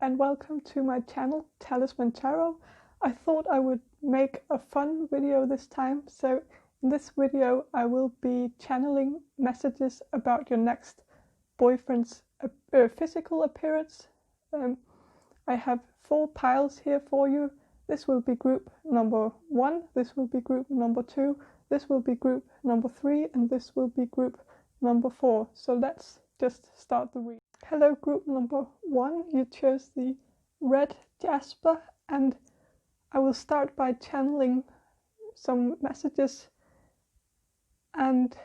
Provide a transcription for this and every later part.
and welcome to my channel, Talisman Tarot. I thought I would make a fun video this time, so in this video I will be channeling messages about your next boyfriend's physical appearance. I have 4 piles here for you. This will be group number 1, this will be group number 2, this will be group number 3, and this will be group number 4. So let's just start the reading. Hello, group number 1. You chose the red jasper, and I will start by channeling some messages. And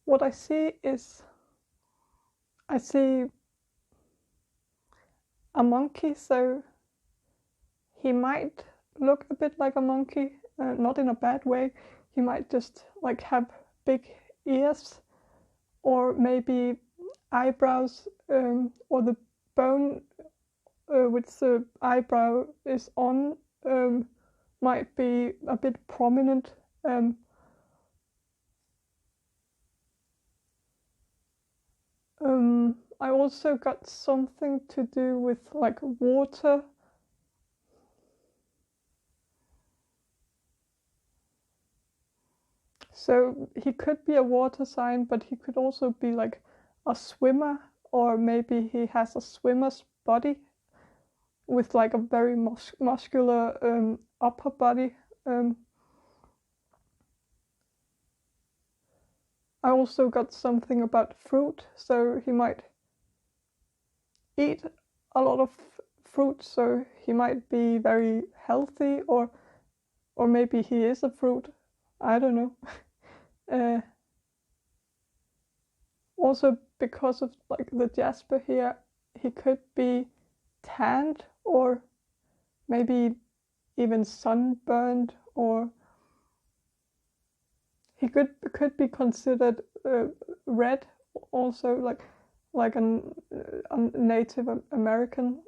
what I see is, I see a monkey, so he might look a bit like a monkey, not in a bad way. He might just like have big ears, or maybe eyebrows, or the bone which the eyebrow is on might be a bit prominent. I also got something to do with like water. So he could be a water sign, but he could also be like a swimmer, or maybe he has a swimmer's body with like a very muscular upper body. I also got something about fruit, so he might eat a lot of fruit, so he might be very healthy, or maybe he is a fruit. I don't know. Also, because of like the jasper here, he could be tanned, or maybe even sunburned, or he could be considered red, also like a Native American.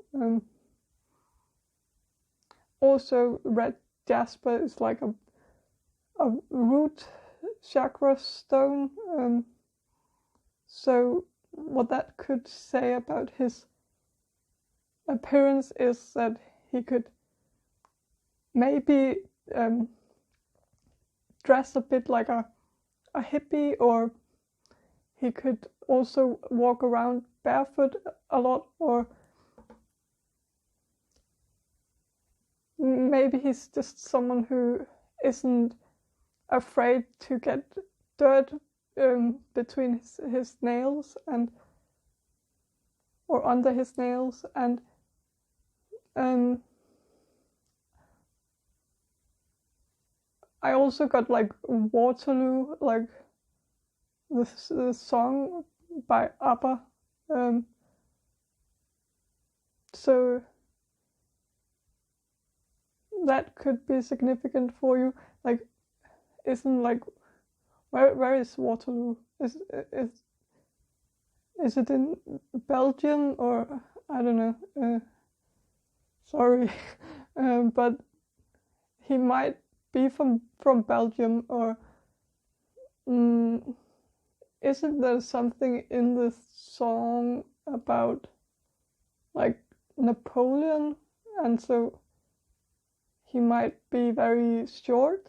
Also, red jasper is like a root chakra stone. So what that could say about his appearance is that he could maybe dress a bit like a hippie, or he could also walk around barefoot a lot, or maybe he's just someone who isn't afraid to get dirt between his nails or under his nails. And I also got like Waterloo, like the song by ABBA. So that could be significant for you. Like, isn't like where is Waterloo? Is it in Belgium, or I don't know? Sorry, but he might be from Belgium, or isn't there something in this song about like Napoleon, and so he might be very short?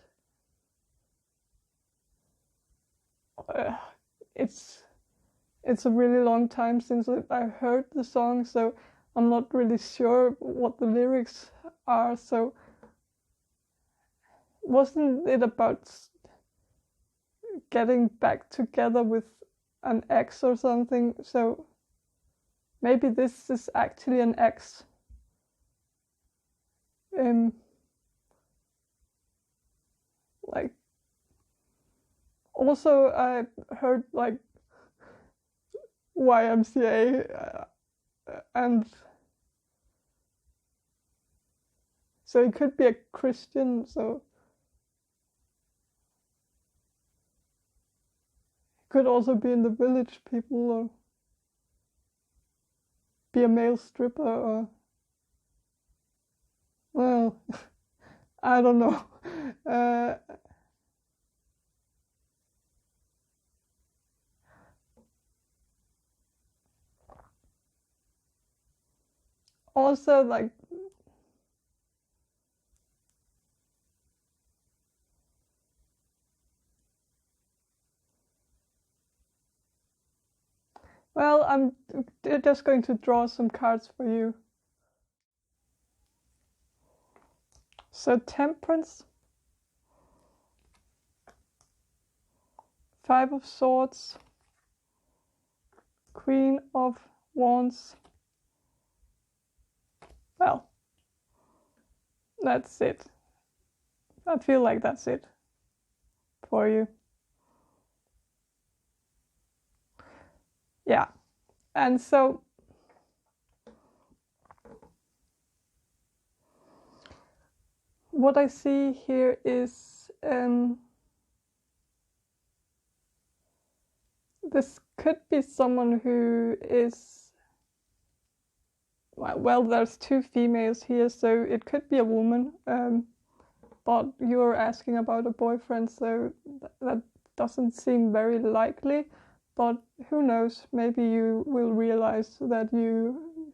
It's a really long time since I heard the song, so I'm not really sure what the lyrics are. So wasn't it about getting back together with an ex or something? So maybe this is actually an ex. Like, also I heard like YMCA, and so it could be a Christian, so it could also be in the Village People, or be a male stripper, or well, I don't know. also like well, I'm just going to draw some cards for you. So Temperance, Five of Swords, Queen of Wands. Well, that's it. I feel like that's it for you. Yeah, and so what I see here is this could be someone who is, well, there's two females here, so it could be a woman, but you're asking about a boyfriend, so that doesn't seem very likely, but who knows, maybe you will realize that you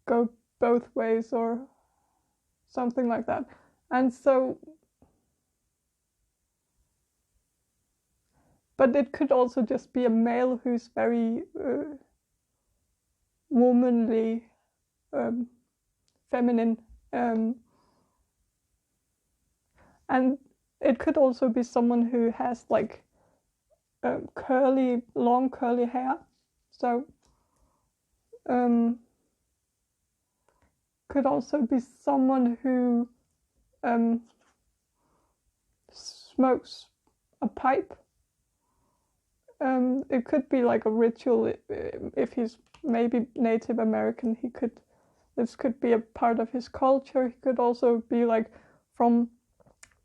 go both ways or something like that. And so, but it could also just be a male who's very womanly, feminine, and it could also be someone who has like long curly hair. So could also be someone who smokes a pipe. It could be like a ritual. If he's maybe Native American, this could be a part of his culture. He could also be like from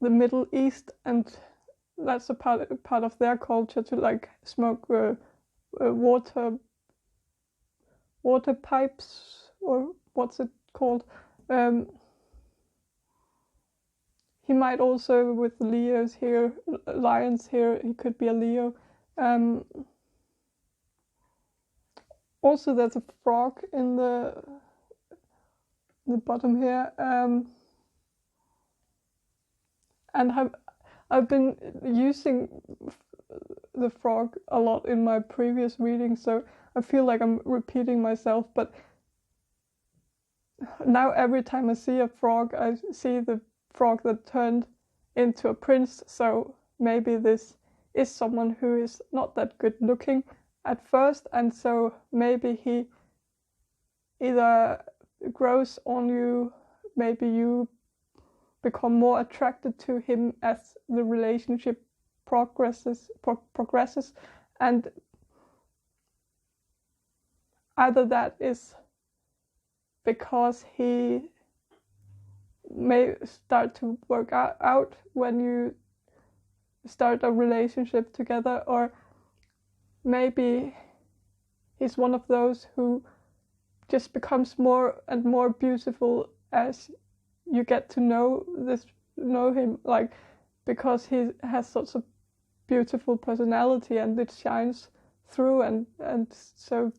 the Middle East, and that's a part of their culture to like smoke water pipes, or what's it called. He might also, with Leos here, lions here, he could be a Leo. Also, there's a frog in the bottom here, and I've been using the frog a lot in my previous reading, so I feel like I'm repeating myself, but now every time I see a frog, I see the frog that turned into a prince, so maybe this is someone who is not that good looking at first, and so maybe he either grows on you, maybe you become more attracted to him as the relationship progresses, and either that is because he may start to work out when you start a relationship together, or maybe he's one of those who just becomes more and more beautiful as you get to know him, like, because he has such a beautiful personality and it shines through, and so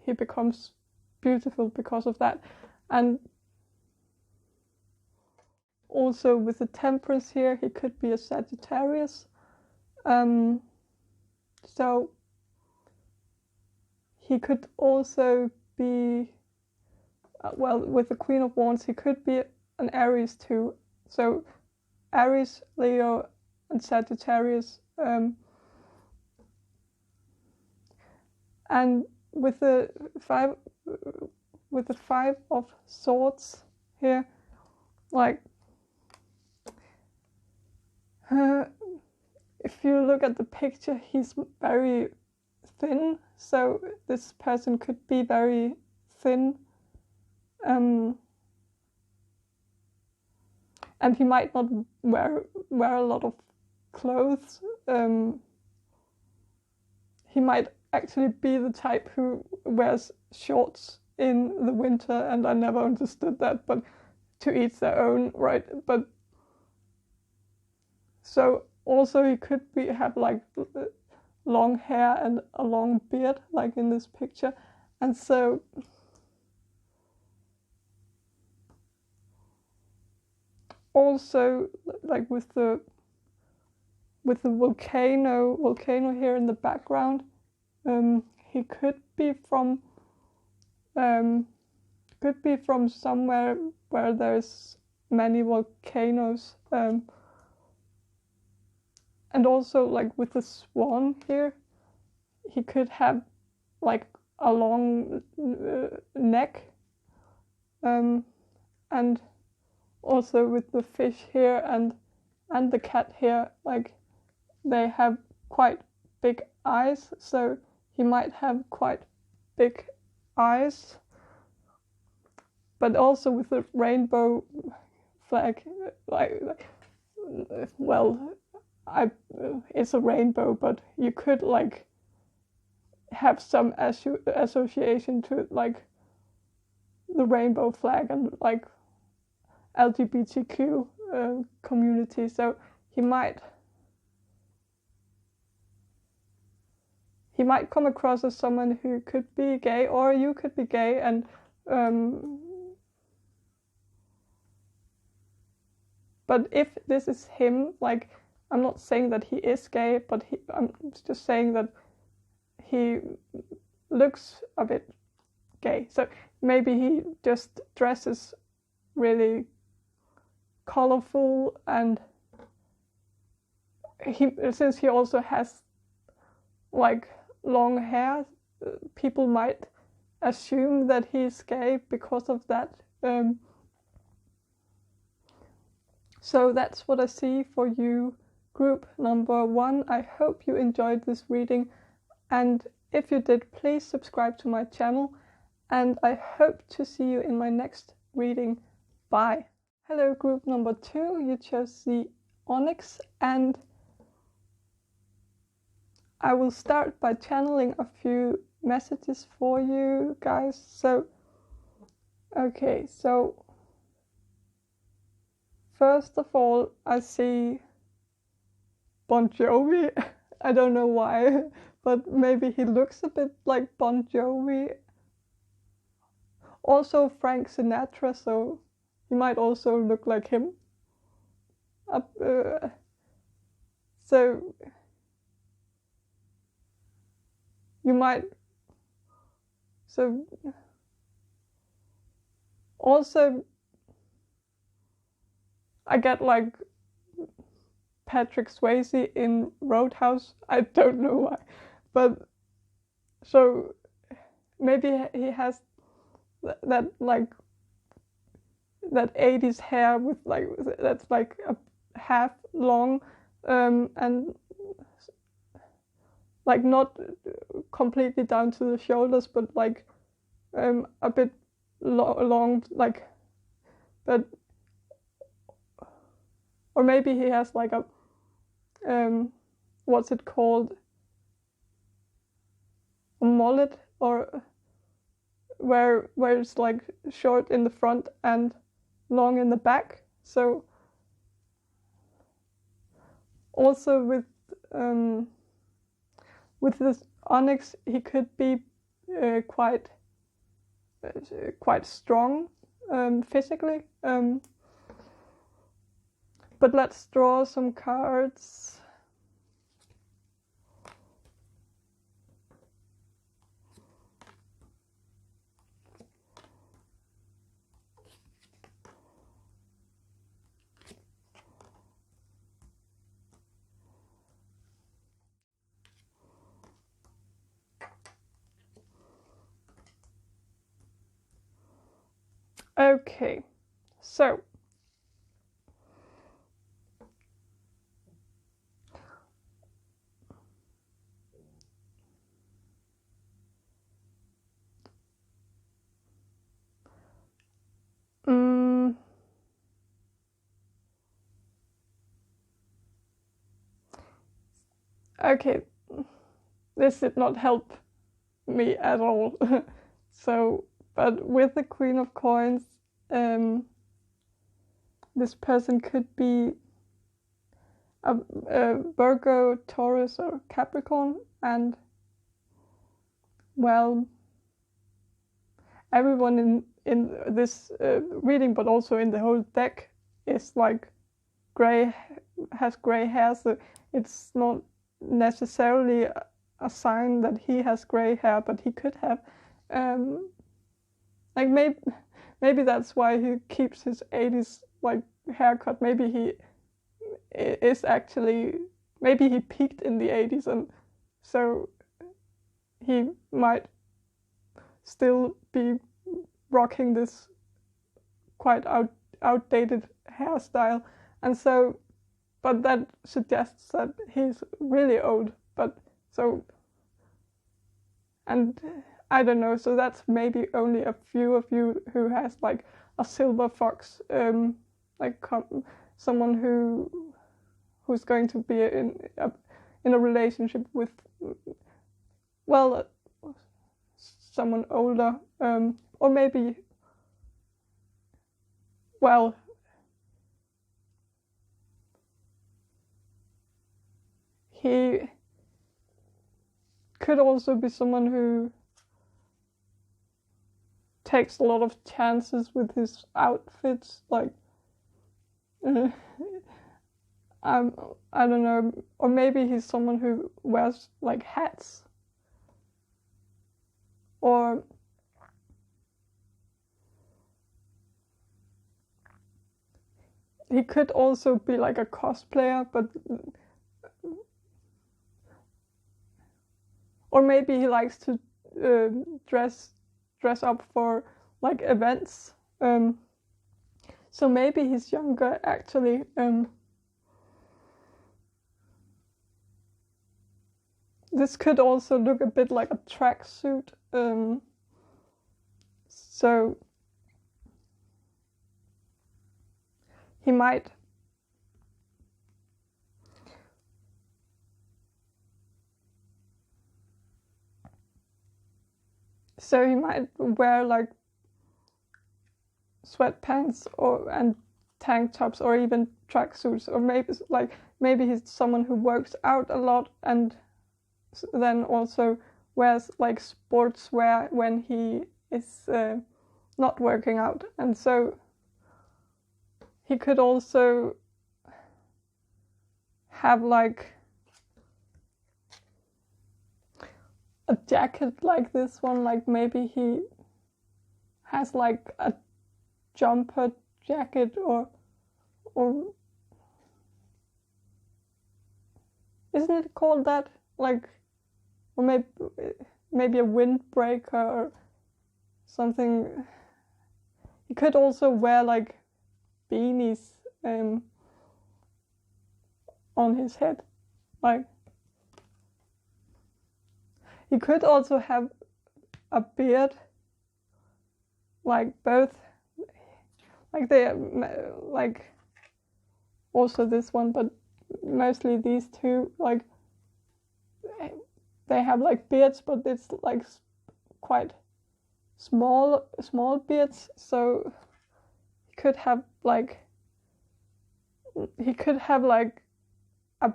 he becomes beautiful because of that. And also with the Temperance here, he could be a Sagittarius. So he could also be, well, with the Queen of Wands, he could be an Aries too. So Aries, Leo, and Sagittarius. And with the Five of Swords here, like, if you look at the picture, he's very thin, so this person could be very thin, and he might not wear a lot of clothes. He might actually be the type who wears shorts in the winter, and I never understood that, but to each their own, right? But so also he could have like long hair and a long beard, like in this picture, and so also like with the volcano here in the background. He could be from somewhere where there's many volcanoes, and also like with the swan here, he could have like a long neck, and also with the fish here and the cat here, like they have quite big eyes, so he might have quite big eyes. But also with the rainbow flag, it's a rainbow, but you could like have some association to like the rainbow flag and like LGBTQ community. So he might come across as someone who could be gay, or you could be gay, and but if this is him, like, I'm not saying that he is gay, but I'm just saying that he looks a bit gay. So maybe he just dresses really colorful, and since he also has like long hair, people might assume that he's gay because of that. So that's what I see for you, group number 1. I hope you enjoyed this reading, and if you did, please subscribe to my channel, and I hope to see you in my next reading. Bye. Hello, group number 2. You chose the onyx, and I will start by channeling a few messages for you guys. So, okay, so first of all, I see Bon Jovi. I don't know why, but maybe he looks a bit like Bon Jovi. Also Frank Sinatra, so he might also look like him. So you might. So also I get like Patrick Swayze in Roadhouse. I don't know why, but so maybe he has that like that 80s hair with like that's like a half long, and like not completely down to the shoulders, but like a bit long, like, but, or maybe he has like a what's it called, a mullet, or where it's like short in the front and long in the back. So also with this onyx, he could be quite strong physically. But let's draw some cards. Okay, so okay, this did not help me at all. So, but with the Queen of Coins, this person could be a Virgo, Taurus, or Capricorn, and well, everyone in this reading, but also in the whole deck, is like has gray hair, so it's not necessarily a sign that he has gray hair, but he could have. Like maybe that's why he keeps his 80s like haircut. Maybe he is actually, maybe he peaked in the 80s, and so he might still be rocking this quite outdated hairstyle, and so, but that suggests that he's really old. But so, and I don't know, so that's maybe only a few of you who has like a silver fox, like someone who's going to be in a relationship with, well, someone older, or maybe, well, he could also be someone who takes a lot of chances with his outfits, like I don't know, or maybe he's someone who wears like hats, or he could also be like a cosplayer, but or maybe he likes to dress up for like events. So maybe he's younger actually. This could also look a bit like a tracksuit. So he might wear like sweatpants and tank tops, or even tracksuits, or maybe he's someone who works out a lot and then also wears like sportswear when he is not working out. And so he could also have like a jacket like this one, like maybe he has like a jumper jacket, or isn't it called that? Like, or maybe a windbreaker or something. He could also wear like beanies on his head, like. He could also have a beard, like both, like also this one, but mostly these two, like they have like beards, but it's like quite small beards. So he could have like a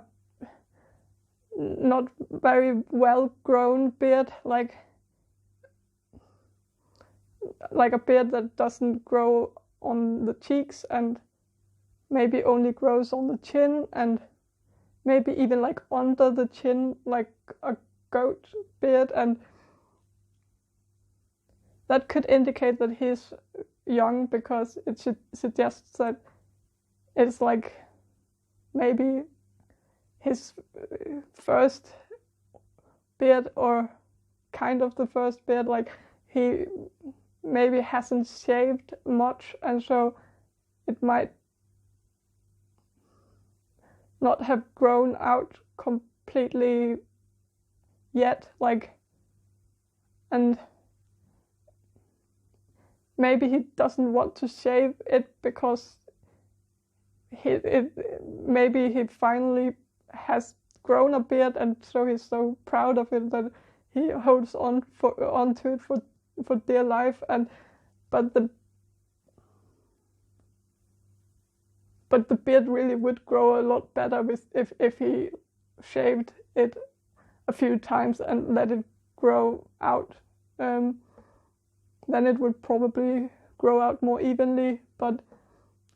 not very well grown beard, like a beard that doesn't grow on the cheeks and maybe only grows on the chin, and maybe even like under the chin, like a goat beard. And that could indicate that he's young, because it suggests that it's like maybe his first beard, or kind of the first beard. Like he maybe hasn't shaved much, and so it might not have grown out completely yet, like, and maybe he doesn't want to shave it because maybe he finally has grown a beard, and so he's so proud of it that he holds onto it for dear life. And but the beard really would grow a lot better if he shaved it a few times and let it grow out. Then it would probably grow out more evenly. But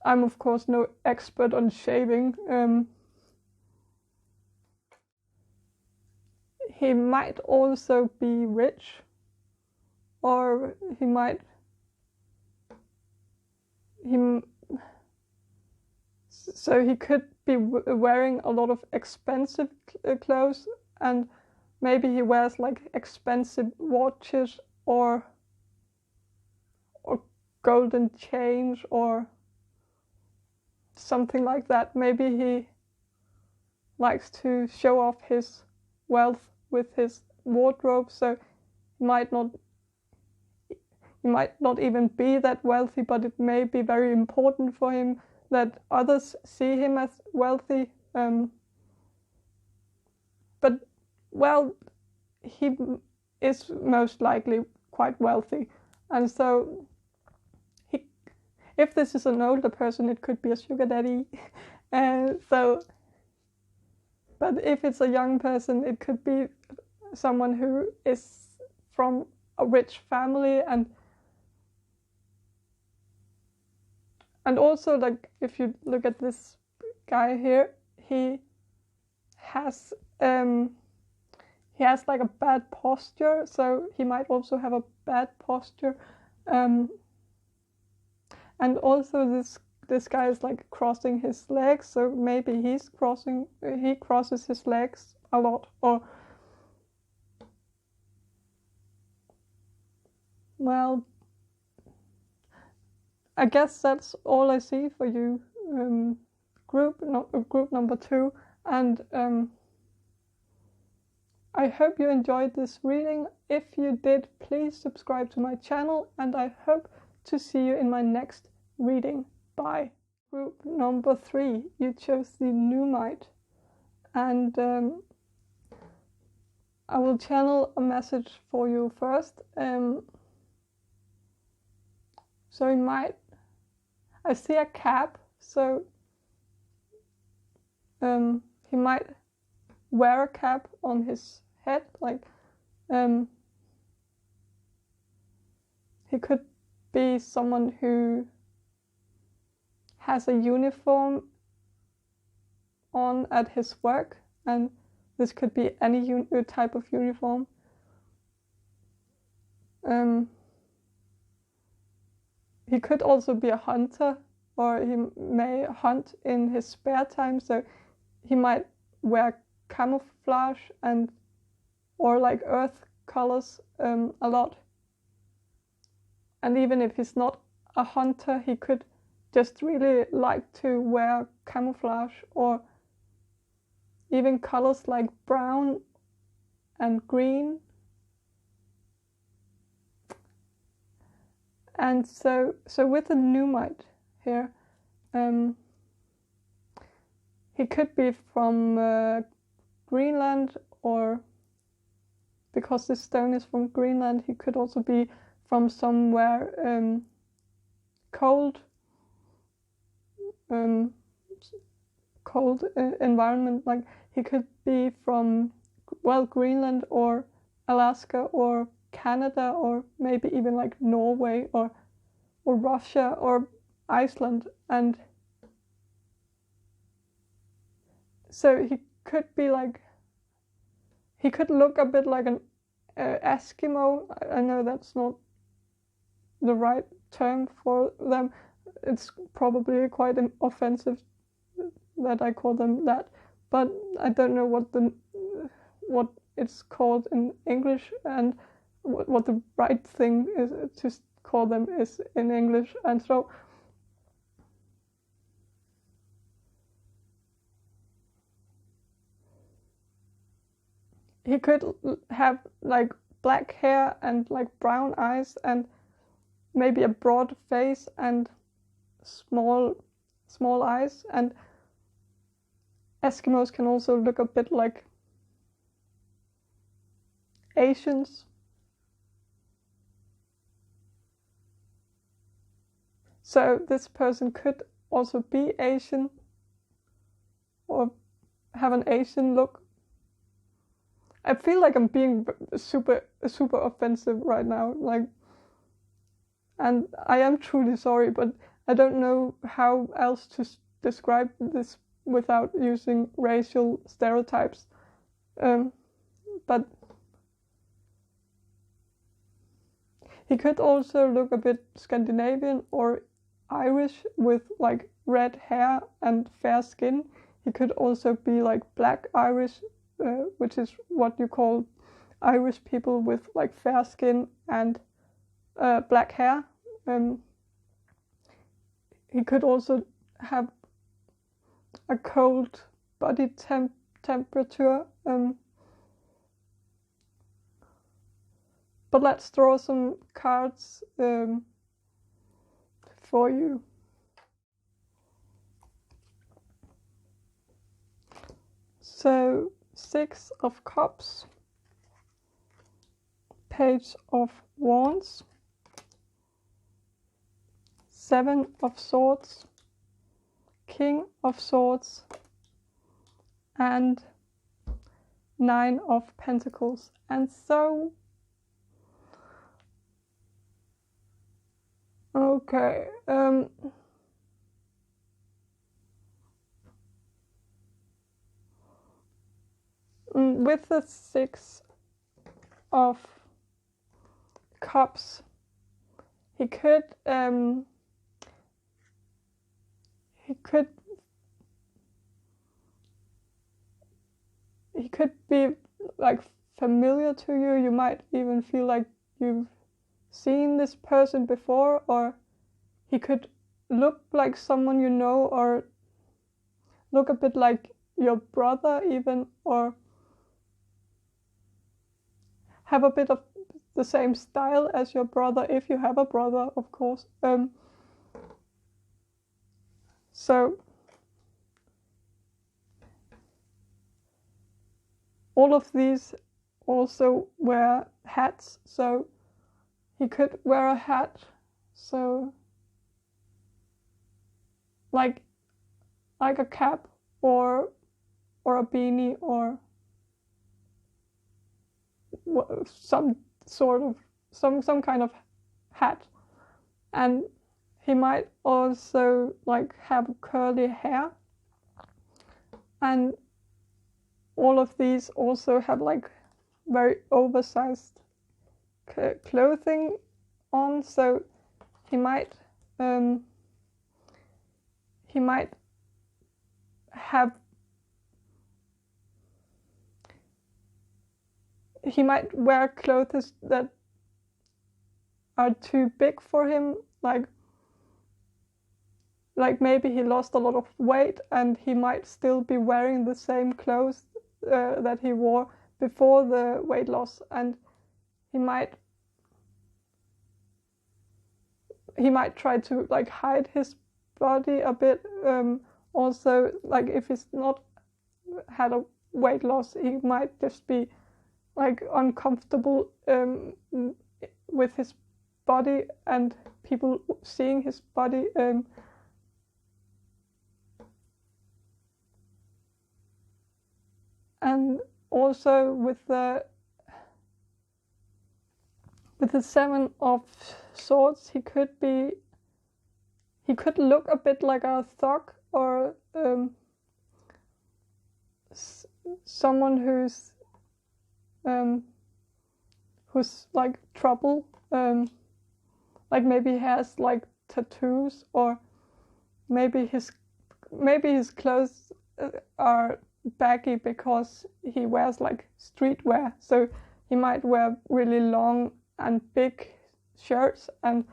I'm of course no expert on shaving. He might also be rich, or so he could be wearing a lot of expensive clothes, and maybe he wears like expensive watches or golden chains or something like that. Maybe he likes to show off his wealth with his wardrobe, so he might not even be that wealthy, but it may be very important for him that others see him as wealthy. But, well, he is most likely quite wealthy. And so, if this is an older person, it could be a sugar daddy. But if it's a young person, it could be someone who is from a rich family, and also, like, if you look at this guy here, he has like a bad posture, so he might also have a bad posture, and also this guy is like crossing his legs, so maybe he crosses his legs a lot, or, well, I guess that's all I see for you, group number 2, and I hope you enjoyed this reading. If you did, please subscribe to my channel, and I hope to see you in my next reading. Bye. Group number 3, you chose the Numite, and I will channel a message for you first. So I see a cap, so he might wear a cap on his head, like he could be someone who has a uniform on at his work, and this could be any type of uniform. He could also be a hunter, or he may hunt in his spare time, so he might wear camouflage or like earth colors a lot. And even if he's not a hunter, he could just really like to wear camouflage, or even colors like brown and green. And so with the Numite here, he could be from Greenland, or because this stone is from Greenland, he could also be from somewhere cold environment. Like he could be from, well, Greenland or Alaska or Canada, or maybe even like Norway or Russia or Iceland. And so he could be like, he could look a bit like an Eskimo. I know that's not the right term for them. It's probably quite offensive that I call them that, but I don't know what it's called in English, and what the right thing is to call them is in English. And so he could have like black hair and like brown eyes and maybe a broad face and small eyes. And Eskimos can also look a bit like Asians. So this person could also be Asian or have an Asian look. I feel like I'm being super offensive right now, like, and I am truly sorry, but I don't know how else to describe this without using racial stereotypes. But he could also look a bit Scandinavian or Irish with like red hair and fair skin. He could also be like black Irish, which is what you call Irish people with like fair skin and black hair. He could also have a cold body temperature. But let's draw some cards for you. So 6 of Cups, Page of Wands, 7 of Swords, King of Swords, and 9 of Pentacles. And so, okay, with the 6 of Cups, he could be like familiar to you. You might even feel like you've seen this person before, or he could look like someone you know, or look a bit like your brother even, or have a bit of the same style as your brother, if you have a brother, of course. So all of these also wear hats, so he could wear a hat, so like a cap or a beanie or some sort of some kind of hat. And he might also like have curly hair, and all of these also have like very oversized clothing on, so he might wear clothes that are too big for him, like maybe he lost a lot of weight and he might still be wearing the same clothes that he wore before the weight loss, and he might try to like hide his body a bit. Also, like if he's not had a weight loss, he might just be like uncomfortable with his body and people seeing his body. And also with the 7 of Swords, he could look a bit like a thug, or someone who's like trouble, like maybe he has like tattoos, or maybe his clothes are baggy because he wears like streetwear, so he might wear really long and big shirts and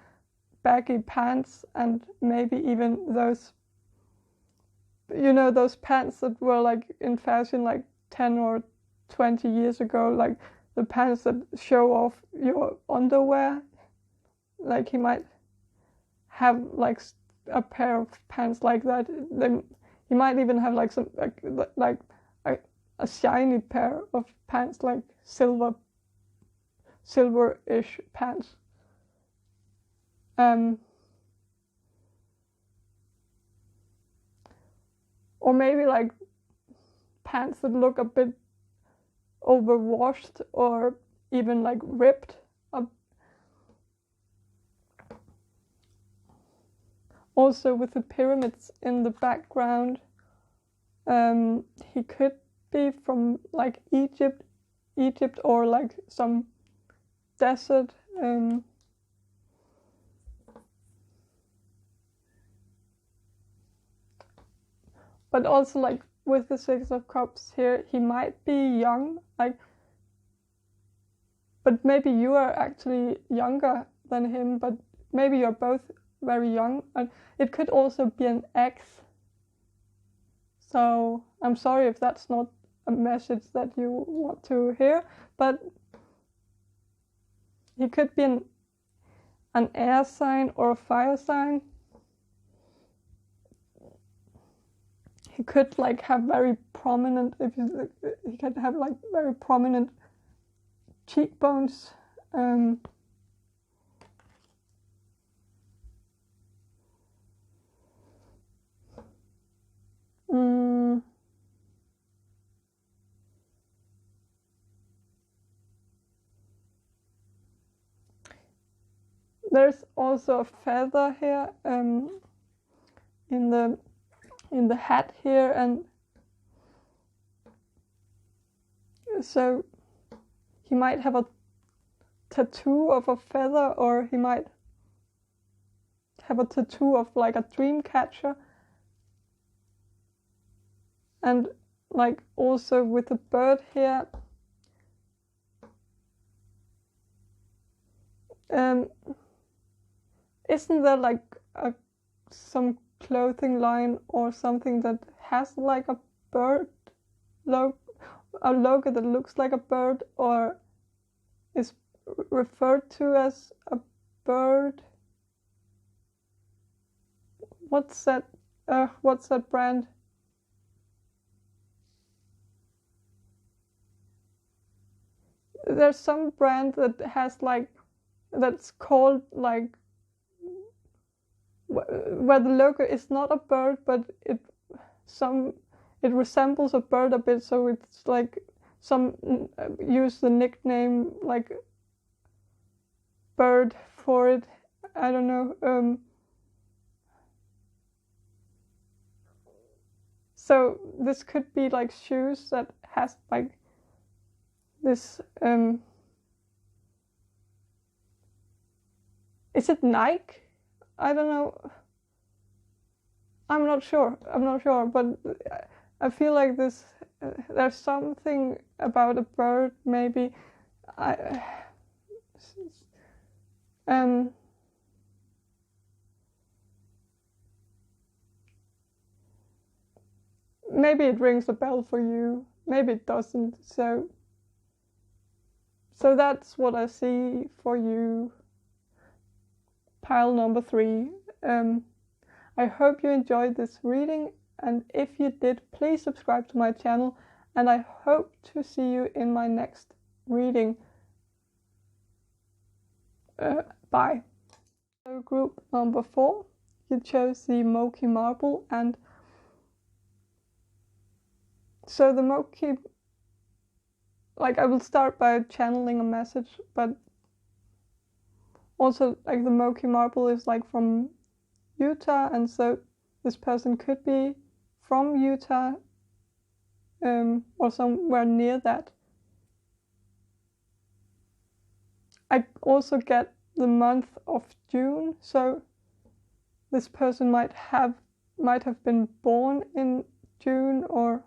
baggy pants, and maybe even those pants that were like in fashion like 10 or 20 years ago, like the pants that show off your underwear. Like he might have like a pair of pants like that. Then he might even have like some like a shiny pair of pants, like silver-ish pants. Or maybe like pants that look a bit overwashed or even like ripped up. Also with the pyramids in the background, he could be from like Egypt or like some desert. But also like with the Six of Cups here, he might be young, like, but maybe you are actually younger than him, but maybe you're both very young, and it could also be an ex. So I'm sorry if that's not a message that you want to hear, but he could be an air sign or a fire sign. He could like have very prominent, he could have like very prominent cheekbones. There's also a feather here in the hat here, and so he might have a tattoo of a feather, or he might have a tattoo of like a dream catcher. And like also with the bird here, isn't there like some clothing line or something that has like a bird a logo that looks like a bird or is referred to as a bird? What's that brand? There's some brand that has like, that's called like, where the logo is not a bird, but it resembles a bird a bit, so it's like some use the nickname like bird for it. I don't know. So this could be like shoes that has like this. Is it Nike? I don't know. I'm not sure, but I feel like this. There's something about a bird, maybe. Maybe it rings a bell for you. Maybe it doesn't. So that's what I see for you. Pile number 3. I hope you enjoyed this reading, and if you did, please subscribe to my channel, and I hope to see you in my next reading. Bye. So group number 4, you chose the Moki marble, and so the Moki, like, I will start by channeling a message, but also like the Moki marble is like from Utah, and so this person could be from Utah or somewhere near that. I also get the month of June, so this person might have been born in June, or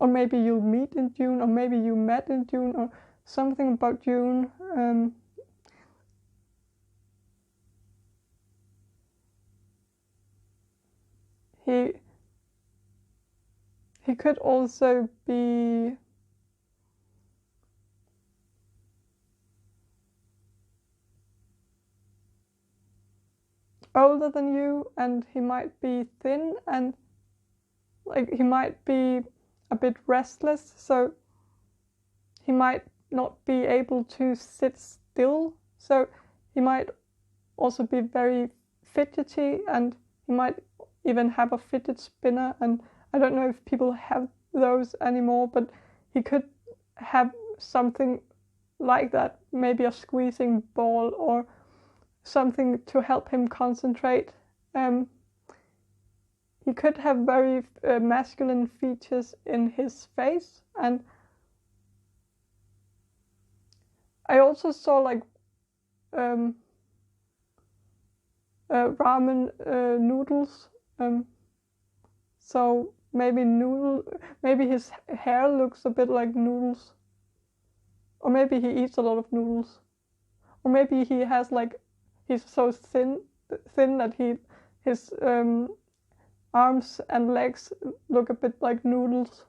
maybe you'll meet in June, or maybe you met in June, or something about June. He could also be older than you, and he might be thin, and like he might be a bit restless, so he might not be able to sit still, so he might also be very fidgety, and he might even have a fidget spinner, and I don't know if people have those anymore, but he could have something like that, maybe a squeezing ball, or something to help him concentrate. He could have very masculine features in his face, and I also saw like ramen noodles. So maybe his hair looks a bit like noodles, or maybe he eats a lot of noodles, or maybe he has like he's so thin that his arms and legs look a bit like noodles.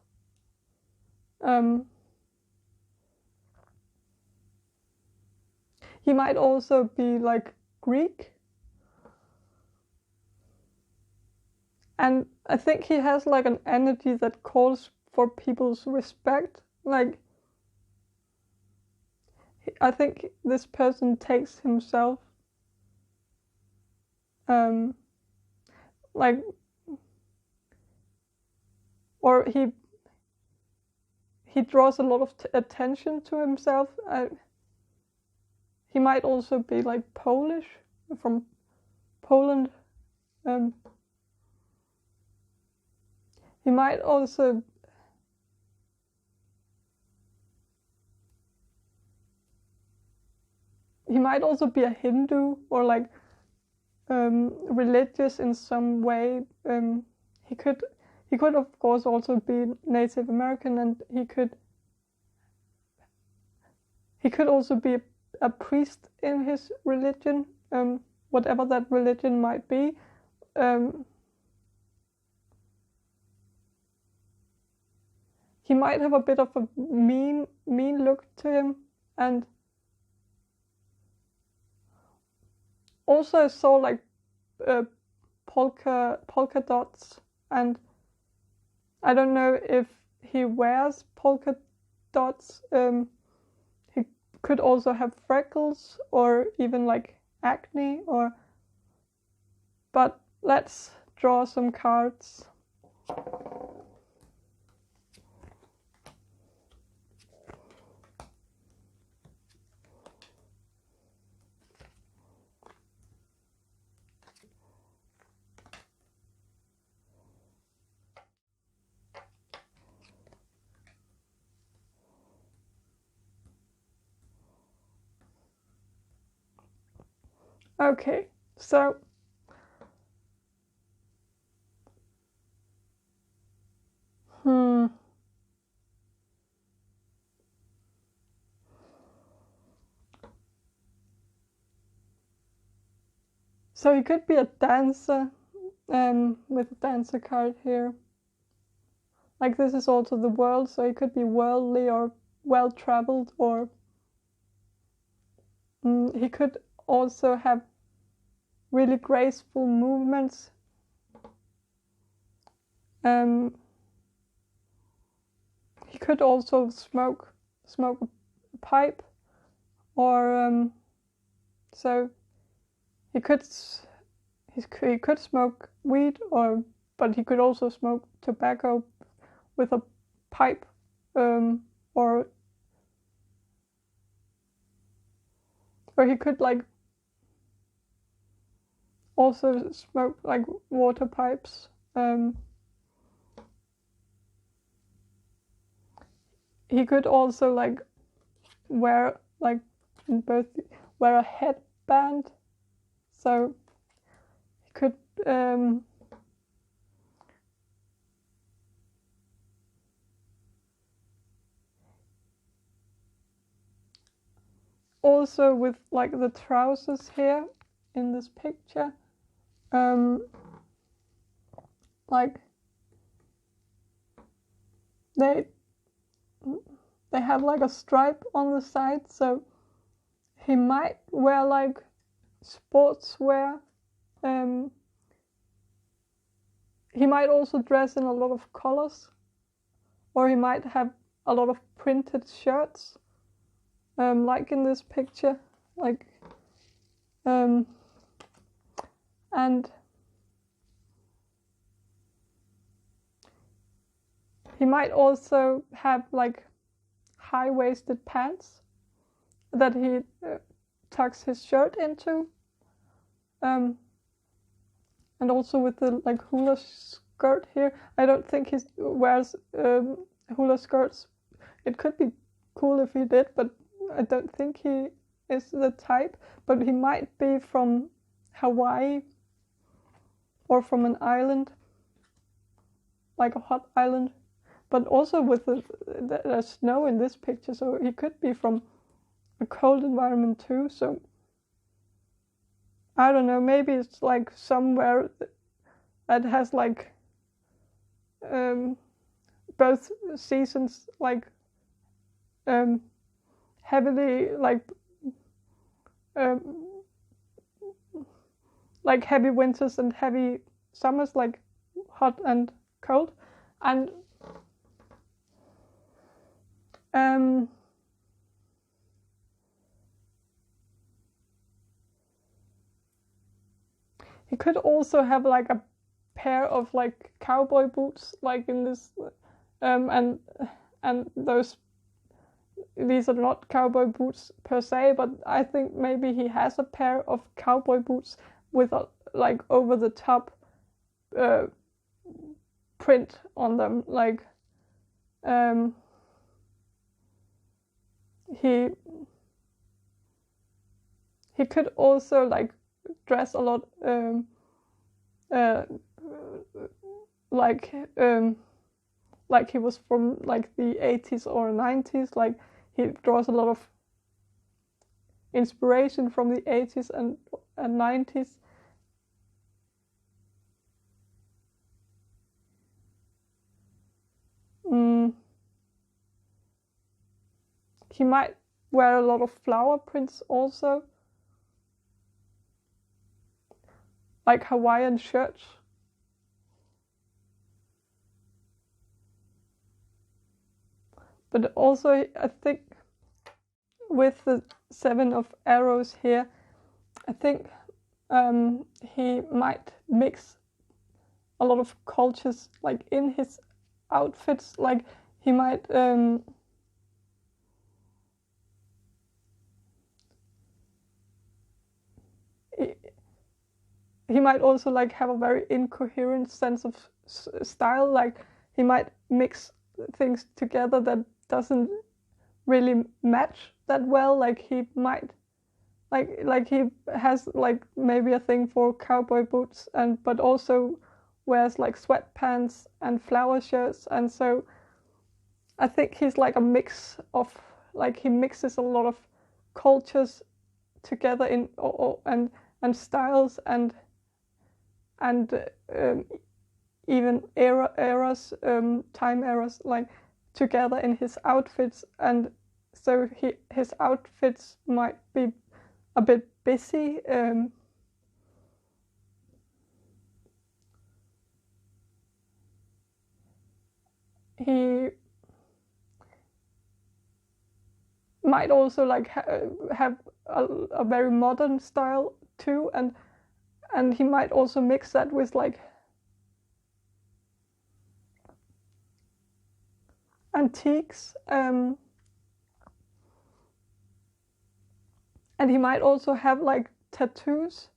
He might also be like Greek. And I think he has like an energy that calls for people's respect. Like, I think this person takes himself like, or he draws a lot of attention to himself. He might also be like Polish, from Poland. He might also be a Hindu, or like religious in some way. He could of course also be Native American, and he could also be a priest in his religion, whatever that religion might be. He might have a bit of a mean look to him, and also I saw like polka dots, and I don't know if he wears polka dots. He could also have freckles, or even like acne, but let's draw some cards. Okay, so so he could be a dancer, with a dancer card here. Like, this is also the world, so he could be worldly or well-traveled, or he could also have really graceful movements. He could also smoke a pipe, or so he could smoke weed, but he could also smoke tobacco with a pipe, or he could like also smoke like water pipes. He could also like wear a headband, so he could also with like the trousers here in this picture, like they have like a stripe on the side, so he might wear like sportswear. He might also dress in a lot of colors, or he might have a lot of printed shirts, like in this picture, like, and he might also have like high-waisted pants that he tucks his shirt into, and also with the like hula skirt here. I don't think he wears hula skirts. It could be cool if he did, but I don't think he is the type. But he might be from Hawaii or from an island, like a hot island. But also with the snow in this picture, so he could be from a cold environment too. So I don't know, maybe it's like somewhere that has like both seasons, like heavily like heavy winters and heavy summers, like hot and cold. And he could also have like a pair of like cowboy boots, like in this, and these are not cowboy boots per se, but I think maybe he has a pair of cowboy boots with a like over the top print on them, like he could also like dress a lot like he was from like the 80s or 90s, like he draws a lot of inspiration from the 80s and 90s. He might wear a lot of flower prints also, like Hawaiian shirts. But also, I think with the 7 of arrows here, I think he might mix a lot of cultures, like in his outfits. Like he might he might also like have a very incoherent sense of style. Like he might mix things together that doesn't really match that well. Like he might like he has like maybe a thing for cowboy boots, and but also wears like sweatpants and flower shirts, and so I think he's like a mix of, like he mixes a lot of cultures together in and styles and even eras, time eras, like together in his outfits. And so his outfits might be a bit busy. He might also like have a very modern style too, and he might also mix that with like antiques, and he might also have like tattoos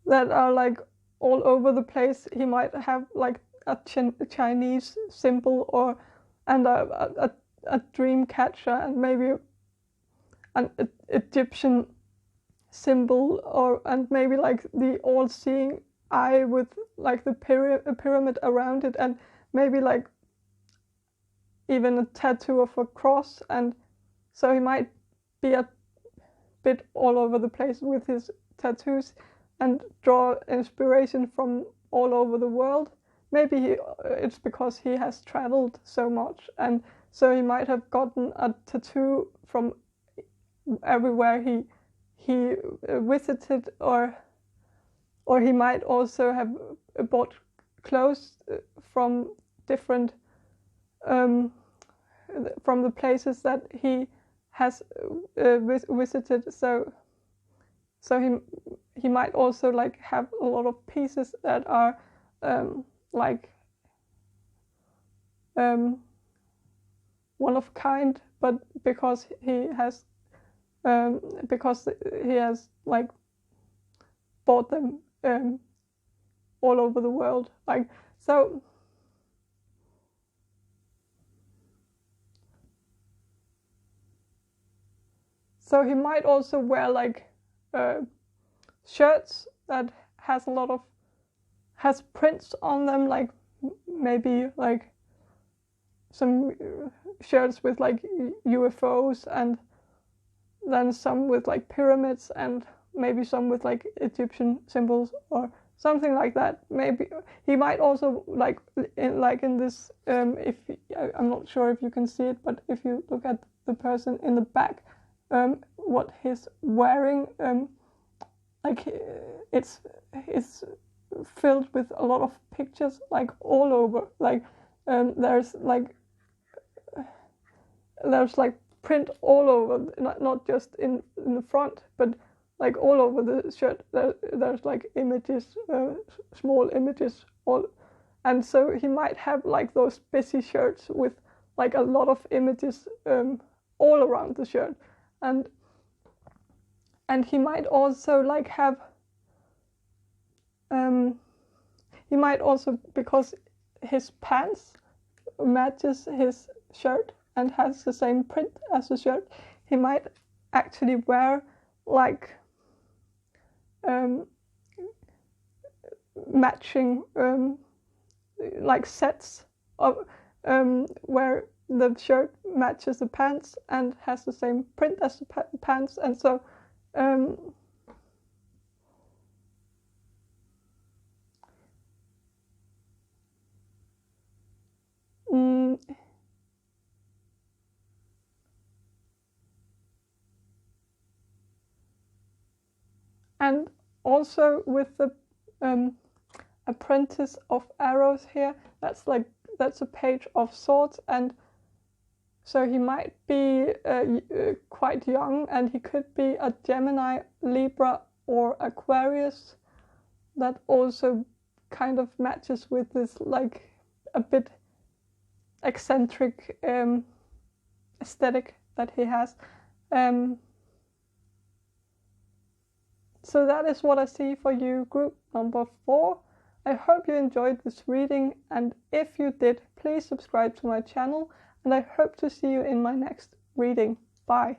that are like all over the place. He might have like a Chinese symbol or a dream catcher, and maybe an Egyptian symbol, and maybe like the all-seeing eye with like the pyramid around it, and maybe like even a tattoo of a cross. And so he might be a bit all over the place with his tattoos and draw inspiration from all over the world. Maybe it's because he has traveled so much, and so he might have gotten a tattoo from everywhere he visited, or he might also have bought clothes from different from the places that he has visited. So he might also like have a lot of pieces that are like one of kind, but because he has like bought them all over the world. Like, so he might also wear like shirts that has prints on them, like maybe like some shirts with like UFOs, and then some with like pyramids, and maybe some with like Egyptian symbols or something like that. Maybe he might also like in this if I'm not sure if you can see it, but if you look at the person in the back, what he's wearing, like it's filled with a lot of pictures, like all over, like there's like print all over, not just in the front, but like all over the shirt. There's like images, small images, all, and so he might have like those busy shirts with like a lot of images all around the shirt, and he might also like have he might also, because his pants matches his shirt and has the same print as the shirt, he might actually wear like matching like sets of where the shirt matches the pants and has the same print as the pants, and so and also with the apprentice of arrows here, that's a page of swords, and so he might be quite young, and he could be a Gemini, Libra, or Aquarius. That also kind of matches with this like a bit eccentric aesthetic that he has. So that is what I see for you, group number 4. I hope you enjoyed this reading, and if you did, please subscribe to my channel, and I hope to see you in my next reading. Bye.